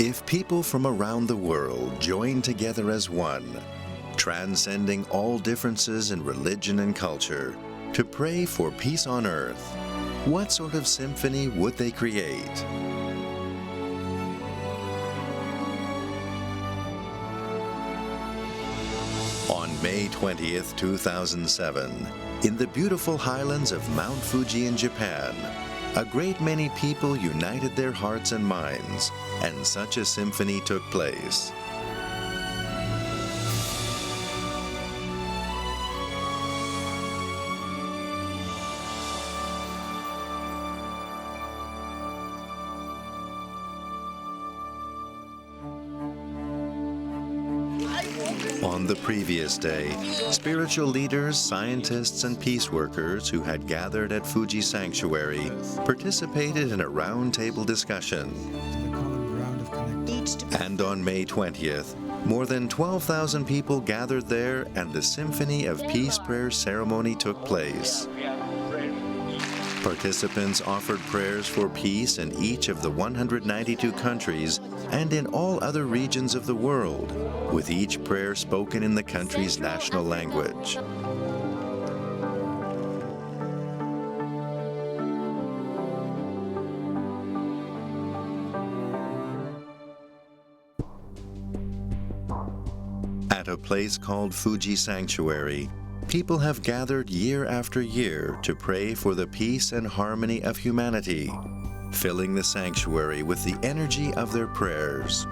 If people from around the world join together as one, transcending all differences in religion and culture, to pray for peace on earth, what sort of symphony would they create? On May 20th, 2007, in the beautiful highlands of Mount Fuji in Japan, a great many people united their hearts and minds, and such a symphony took place. On the previous day, spiritual leaders, scientists, and peace workers who had gathered at Fuji Sanctuary participated in a roundtable discussion. And on May 20th, more than 12,000 people gathered there and the Symphony of Peace Prayers ceremony took place. Participants offered prayers for peace in each of the 192 countries and in all other regions of the world, with each prayer spoken in the country's national language. At a place called Fuji Sanctuary, people have gathered year after year to pray for the peace and harmony of humanity, filling the sanctuary with the energy of their prayers.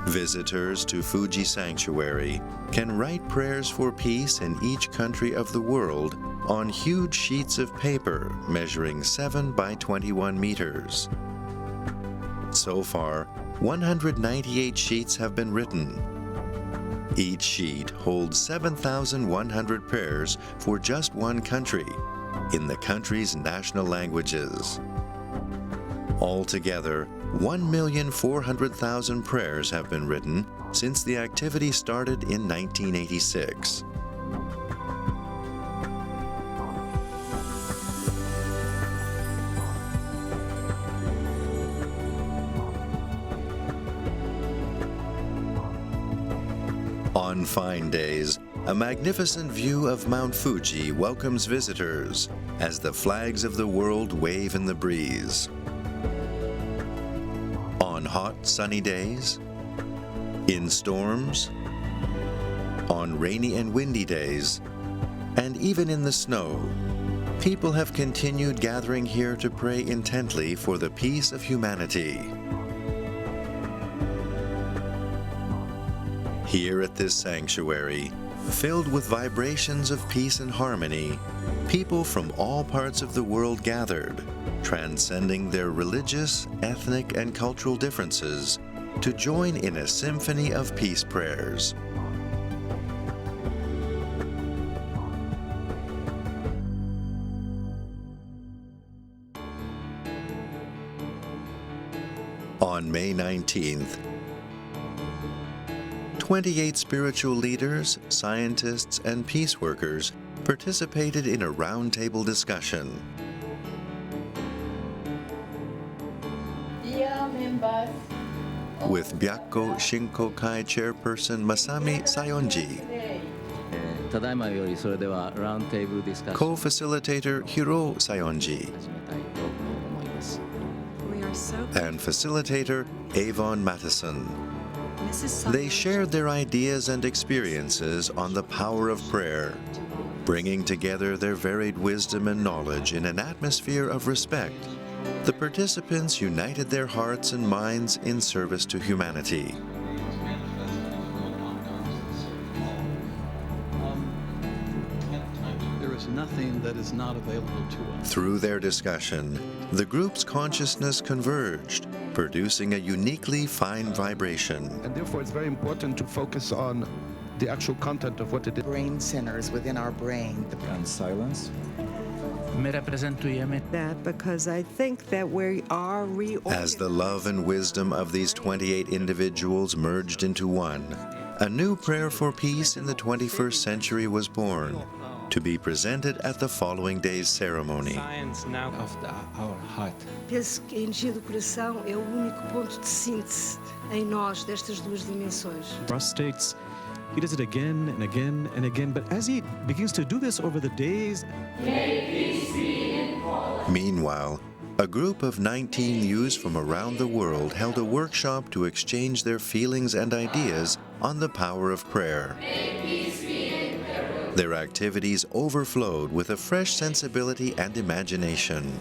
Visitors to Fuji Sanctuary can write prayers for peace in each country of the world on huge sheets of paper measuring 7 by 21 meters. So far, 198 sheets have been written. Each sheet holds 7,100 prayers for just one country, in the country's national languages. Altogether, 1,400,000 prayers have been written since the activity started in 1986. On fine days, a magnificent view of Mount Fuji welcomes visitors as the flags of the world wave in the breeze. On hot, sunny days, in storms, on rainy and windy days, and even in the snow, people have continued gathering here to pray intently for the peace of humanity. Here at this sanctuary, filled with vibrations of peace and harmony, people from all parts of the world gathered, transcending their religious, ethnic, and cultural differences, to join in a symphony of peace prayers. On May 19th, 28 spiritual leaders, scientists, and peace workers participated in a roundtable discussion. Dear members, With Byakko Shinkokai Chairperson Masami Sayonji, Co-facilitator Hiro Sayonji, and facilitator Avon Mattison. They shared their ideas and experiences on the power of prayer, bringing together their varied wisdom and knowledge in an atmosphere of respect. The participants united their hearts and minds in service to humanity. There is nothing that is not available to us. Through their discussion, the group's consciousness converged, producing a uniquely fine vibration. And therefore, it's very important to focus on the actual content of what it is. Brain centers within our brain. And silence. That because I think that we are reorganizing. As the love and wisdom of these 28 individuals merged into one, a new prayer for peace in the 21st century was born. to be presented at the following day's ceremony. Science now of our heart. Penso que a energia do coração é o único ponto de síntese em nós destas duas dimensões. States, he does it again and again and again, but as he begins to do this over the days, Meanwhile, a group of 19 youths from around the world held a workshop to exchange their feelings and ideas on the power of prayer. Their activities overflowed with a fresh sensibility and imagination.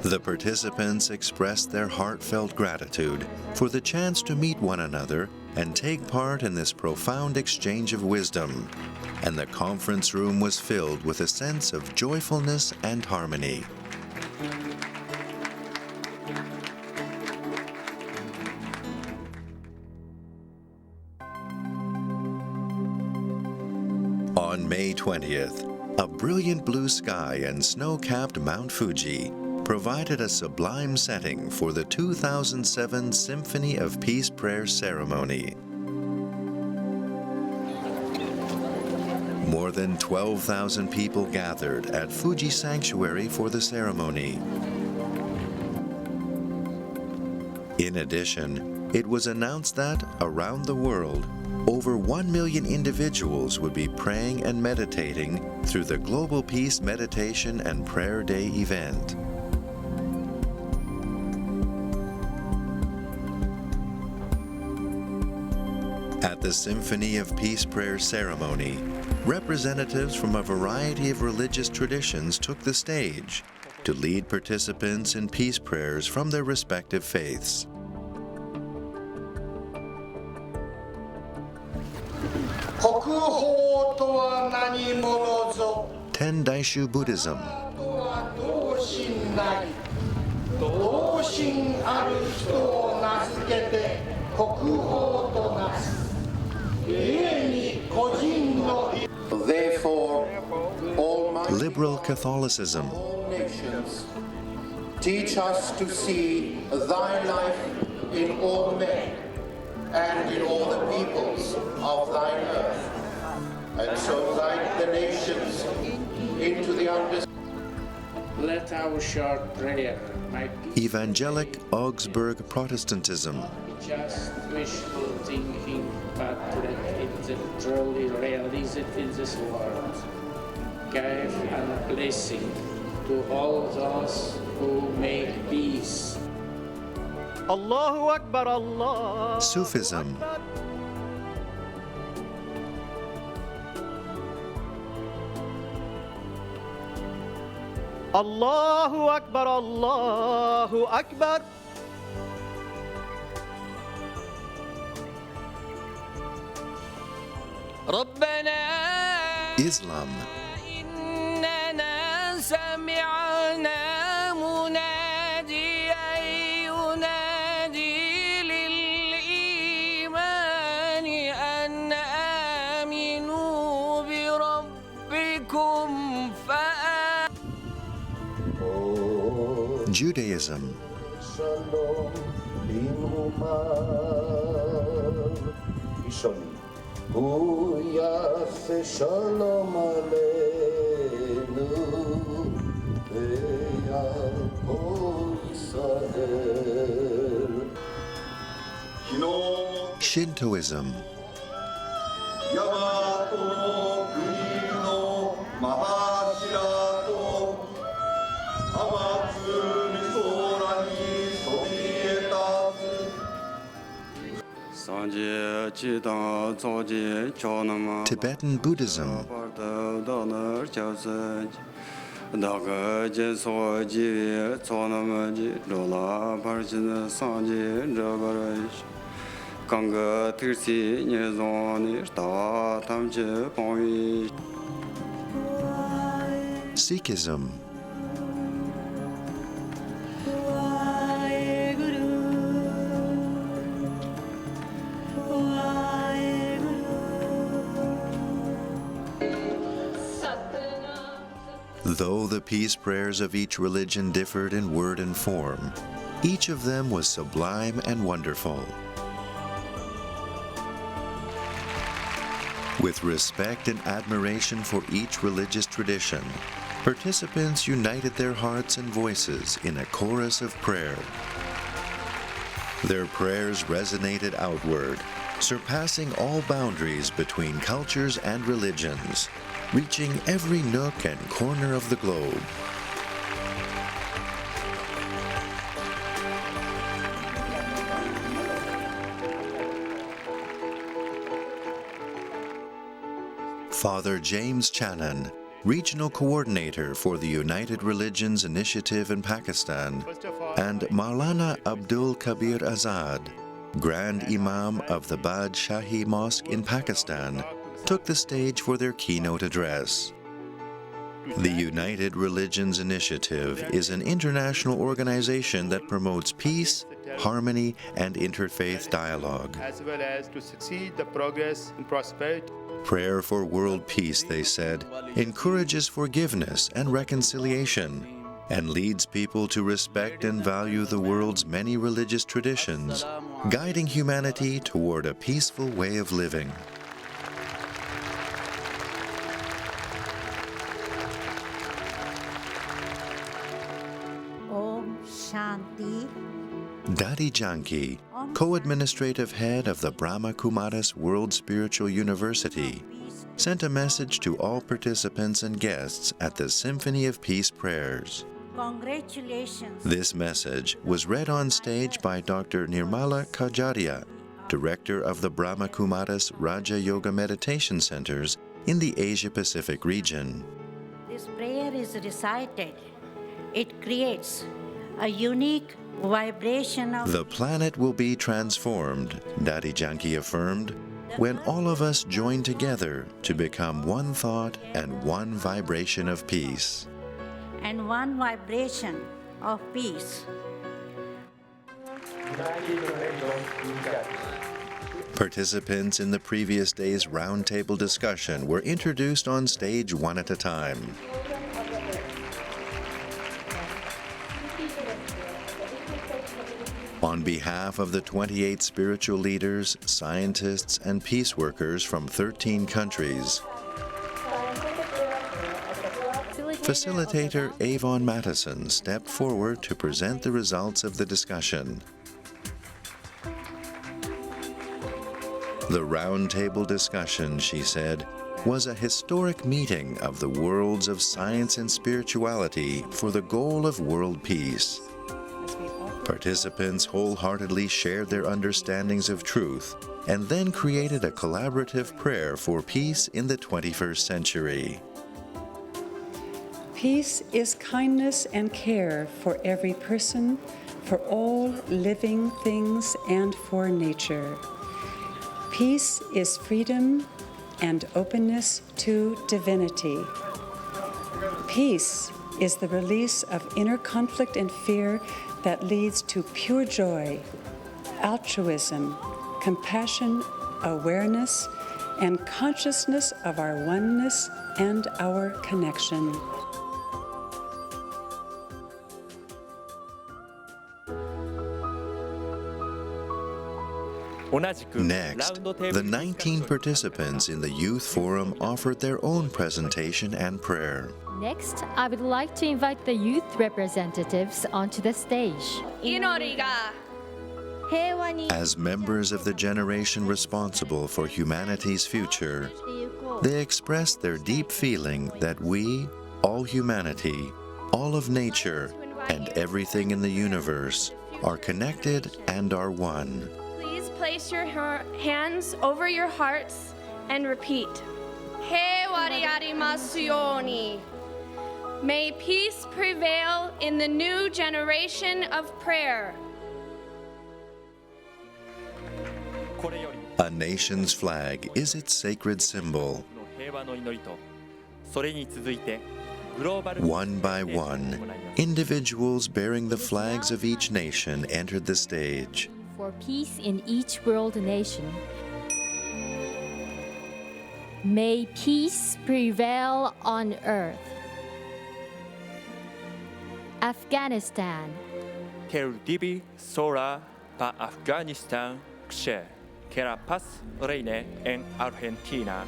The participants expressed their heartfelt gratitude for the chance to meet one another and take part in this profound exchange of wisdom, and the conference room was filled with a sense of joyfulness and harmony. On May 20th, a brilliant blue sky and snow-capped Mount Fuji provided a sublime setting for the 2007 Symphony of Peace Prayers ceremony. More than 12,000 people gathered at Fuji Sanctuary for the ceremony. In addition, it was announced that, around the world, over 1 million individuals would be praying and meditating through the Global Peace Meditation and Prayer Day event. At the Symphony of Peace Prayers ceremony, representatives from a variety of religious traditions took the stage to lead participants in peace prayers from their respective faiths. Ten Daishu Buddhism. Therefore, Almighty Liberal Catholicism. all nations, teach us to see thy life in all men and in all the peoples of thine earth, and so guide the nations into the understanding. Let our short prayer, my peace, Evangelic Augsburg Protestantism. be just wishful thinking, but let it truly realize it in this world. Give a blessing to all those who make peace. Allahu Akbar, Allah. Sufism. Allahu Akbar, Allahu Akbar. ربنا Islam. إننا سمعنا مناديا ينادي للإيمان أن آمنوا بربكم Judaism. Shintoism. Tibetan Buddhism. Sikhism. Though the peace prayers of each religion differed in word and form, Each of them was sublime and wonderful. With respect and admiration for each religious tradition, participants united their hearts and voices in a chorus of prayer. Their prayers resonated outward, surpassing all boundaries between cultures and religions, reaching every nook and corner of the globe. Father James Channon, Regional Coordinator for the United Religions Initiative in Pakistan, and Maulana Abdul Kabir Azad, Grand Imam of the Badshahi Mosque in Pakistan, took the stage for their keynote address. The United Religions Initiative is an international organization that promotes peace, harmony, and interfaith dialogue. As well as to succeed the progress and prosperity. Prayer for world peace, they said, encourages forgiveness and reconciliation and leads people to respect and value the world's many religious traditions, guiding humanity toward a peaceful way of living. Om Shanti. Dadi Janki, co-administrative head of the Brahma Kumaris World Spiritual University, sent a message to all participants and guests at the Symphony of Peace Prayers. Congratulations. This message was read on stage by Dr. Nirmala Kajaria, director of the Brahma Kumaris Raja Yoga Meditation Centers in the Asia-Pacific region. This prayer is recited. It creates a unique vibration of... The planet will be transformed, Dadi Janki affirmed, when all of us join together to become one thought and one vibration of peace. And one vibration of peace. Participants in the previous day's roundtable discussion were introduced on stage one at a time. On behalf of the 28 spiritual leaders, scientists, and peace workers from 13 countries, Facilitator Avon Mattison stepped forward to present the results of the discussion. The roundtable discussion, she said, was a historic meeting of the worlds of science and spirituality for the goal of world peace. Participants wholeheartedly shared their understandings of truth and then created a collaborative prayer for peace in the 21st century. Peace is kindness and care for every person, for all living things, and for nature. Peace is freedom and openness to divinity. Peace is the release of inner conflict and fear that leads to pure joy, altruism, compassion, awareness, and consciousness of our oneness and our connection. Next, the 19 participants in the Youth Forum offered their own presentation and prayer. Next, I would like to invite the youth representatives onto the stage. As members of the generation responsible for humanity's future, they expressed their deep feeling that we, all humanity, all of nature, and everything in the universe, are connected and are one. Please place your hands over your hearts and repeat. He wariarimasu yoni. May peace prevail in the new generation of prayer. A nation's flag is its sacred symbol. One by one, individuals bearing the flags of each nation entered the stage. For peace in each world nation. May peace prevail on earth. Afghanistan. quel divi sola pa Afghanistan kshe, que la paz reine en Argentina.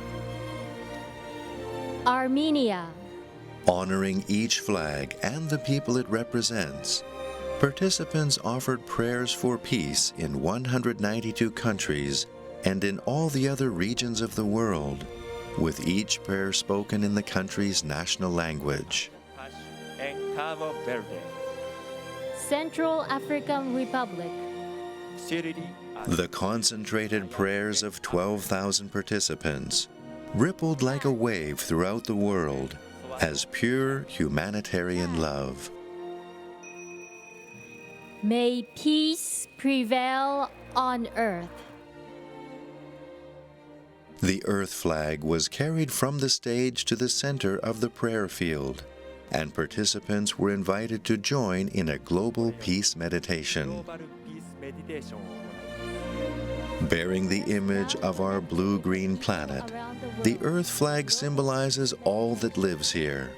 Armenia. Honoring each flag and the people it represents, participants offered prayers for peace in 192 countries and in all the other regions of the world, with each prayer spoken in the country's national language. En Cabo Verde. Central African Republic. The concentrated prayers of 12,000 participants rippled like a wave throughout the world as pure humanitarian love. May peace prevail on earth. The earth flag was carried from the stage to the center of the prayer field, and participants were invited to join in a global peace meditation. Bearing the image of our blue-green planet, the earth flag symbolizes all that lives here.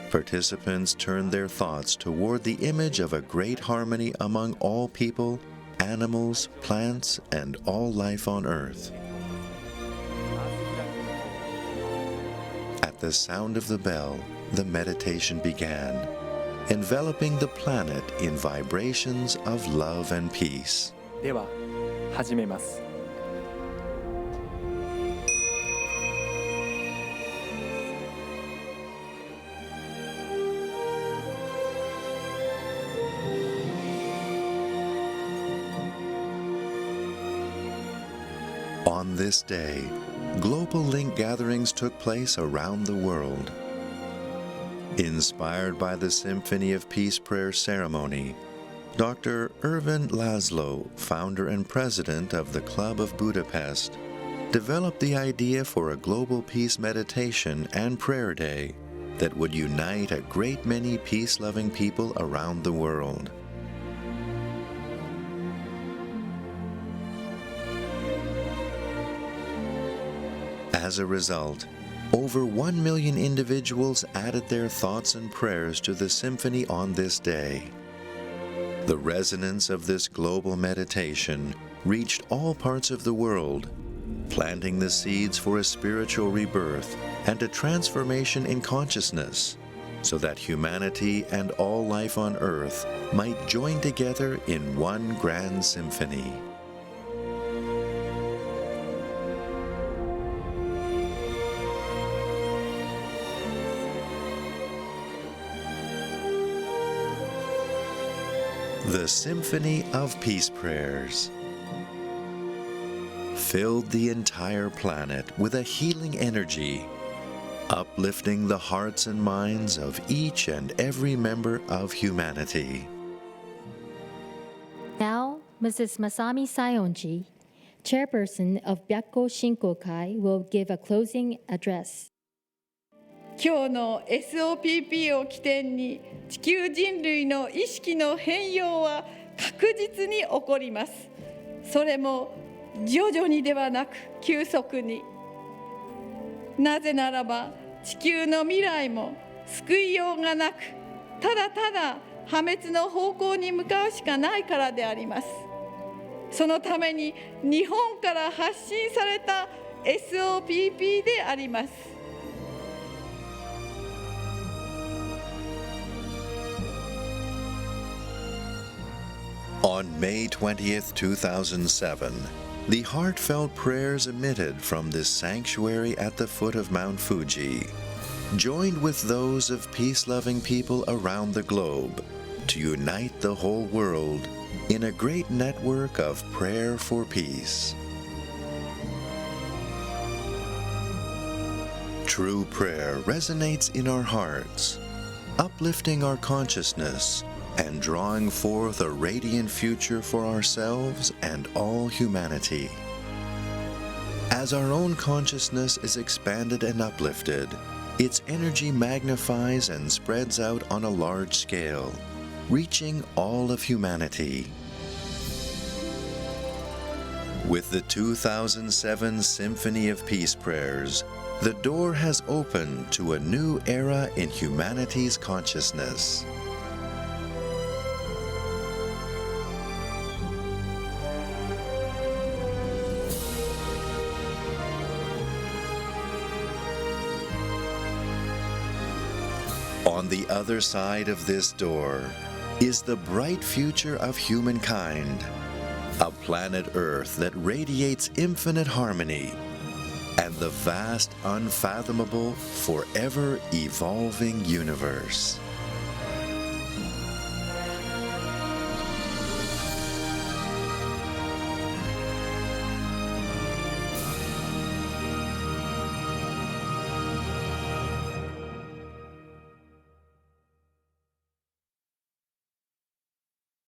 Participants turned their thoughts toward the image of a great harmony among all people, animals, plants, and all life on earth. At the sound of the bell, the meditation began, enveloping the planet in vibrations of love and peace. では、始めます。On this day, global link gatherings took place around the world. Inspired by the Symphony of Peace Prayer ceremony, Dr. Ervin Laszlo, founder and president of the Club of Budapest, developed the idea for a global peace meditation and prayer day that would unite a great many peace-loving people around the world. As a result, over 1 million individuals added their thoughts and prayers to the symphony on this day. The resonance of this global meditation reached all parts of the world, planting the seeds for a spiritual rebirth and a transformation in consciousness, so that humanity and all life on earth might join together in one grand symphony. The Symphony of Peace Prayers filled the entire planet with a healing energy, uplifting the hearts and minds of each and every member of humanity. Now, Mrs. Masami Sayonji, chairperson of Byakko Shinkokai, will give a closing address. 今日の SOPP を起点に地球人類の意識の変容は確実に起こります。それも徐々にではなく急速に。なぜならば地球の未来も救いようがなく、ただただ破滅の方向に向かうしかないからであります。そのために日本から発信された SOPP であります。On May 20th, 2007, the heartfelt prayers emitted from this sanctuary at the foot of Mount Fuji joined with those of peace-loving people around the globe to unite the whole world in a great network of prayer for peace. True prayer resonates in our hearts, uplifting our consciousness and drawing forth a radiant future for ourselves and all humanity. As our own consciousness is expanded and uplifted, its energy magnifies and spreads out on a large scale, reaching all of humanity. With the 2007 Symphony of Peace Prayers, the door has opened to a new era in humanity's consciousness. On the other side of this door is the bright future of humankind, a planet Earth that radiates infinite harmony, and the vast, unfathomable, forever evolving universe.